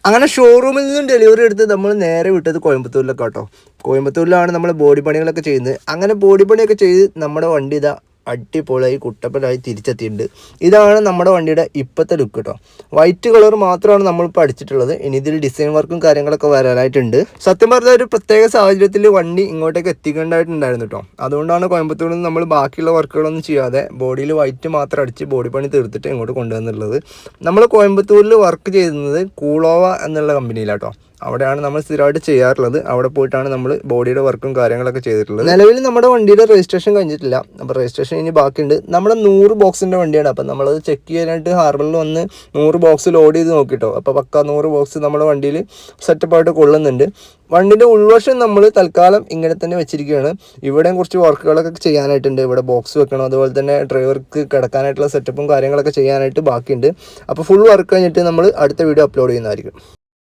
അങ്ങനെ ഷോറൂമിൽ നിന്നും ഡെലിവറി എടുത്ത് നമ്മൾ നേരെ വിട്ടത് കോയമ്പത്തൂരിലൊക്കെ കേട്ടോ. കോയമ്പത്തൂരിലാണ് നമ്മൾ ബോഡി പണികളൊക്കെ ചെയ്യുന്നത്. അങ്ങനെ ബോഡി പണിയൊക്കെ ചെയ്ത് നമ്മുടെ വണ്ടി ഇതാ അടിപൊളിയായി കുട്ടപ്പനായി തിരിച്ചെത്തിയിട്ടുണ്ട്. ഇതാണ് നമ്മുടെ വണ്ടിയുടെ ഇപ്പോഴത്തെ ലുക്ക് കേട്ടോ. വൈറ്റ് കളർ മാത്രമാണ് നമ്മളിപ്പോൾ അടിച്ചിട്ടുള്ളത്. ഇനി ഇതിൽ ഡിസൈൻ വർക്കും കാര്യങ്ങളൊക്കെ വരാനായിട്ടുണ്ട്. സത്യം പറഞ്ഞ ഒരു പ്രത്യേക സാഹചര്യത്തിൽ വണ്ടി ഇങ്ങോട്ടേക്ക് എത്തിക്കേണ്ടതായിട്ടുണ്ടായിരുന്നു കേട്ടോ. അതുകൊണ്ടാണ് കോയമ്പത്തൂരിൽ നിന്ന് നമ്മൾ ബാക്കിയുള്ള വർക്കുകളൊന്നും ചെയ്യാതെ ബോഡിയിൽ വൈറ്റ് മാത്രം അടിച്ച് ബോഡി പണി തീർത്തിട്ട് ഇങ്ങോട്ട് കൊണ്ടുവന്നുള്ളത്. നമ്മൾ കോയമ്പത്തൂരിൽ വർക്ക് ചെയ്യുന്നത് കൂളോവ എന്നുള്ള കമ്പനിയിലാട്ടോ. അവിടെയാണ് നമ്മൾ സ്ഥിരമായിട്ട് ചെയ്യാറുള്ളത്. അവിടെ പോയിട്ടാണ് നമ്മൾ ബോഡിയുടെ വർക്കും കാര്യങ്ങളൊക്കെ ചെയ്തിട്ടുള്ളത്. നിലവിൽ നമ്മുടെ വണ്ടിയുടെ രജിസ്ട്രേഷൻ കഴിഞ്ഞിട്ടില്ല. അപ്പോൾ രജിസ്ട്രേഷൻ ഇനി ബാക്കിയുണ്ട്. നമ്മുടെ 100 ബോക്സിൻ്റെ വണ്ടിയാണ്. അപ്പം നമ്മളത് ചെക്ക് ചെയ്യാനായിട്ട് ഹാർബറിൽ വന്ന് 100 ബോക്സ് ലോഡ് ചെയ്ത് നോക്കിട്ടോ. അപ്പോൾ പക്ക 100 ബോക്സ് നമ്മുടെ വണ്ടിയിൽ സെറ്റപ്പായിട്ട് കൊള്ളുന്നുണ്ട്. വണ്ടിൻ്റെ ഉൾവശം നമ്മൾ തൽക്കാലം ഇങ്ങനെ തന്നെ വെച്ചിരിക്കുകയാണ്. ഇവിടെയും കുറച്ച് വർക്കുകളൊക്കെ ചെയ്യാനായിട്ടുണ്ട്. ഇവിടെ ബോക്സ് വെക്കണം, അതുപോലെ തന്നെ ഡ്രൈവർക്ക് കിടക്കാനായിട്ടുള്ള സെറ്റപ്പും കാര്യങ്ങളൊക്കെ ചെയ്യാനായിട്ട് ബാക്കിയുണ്ട്. അപ്പോൾ ഫുൾ വർക്ക് കഴിഞ്ഞിട്ട് നമ്മൾ അടുത്ത വീഡിയോ അപ്ലോഡ് ചെയ്യുന്നതായിരിക്കും.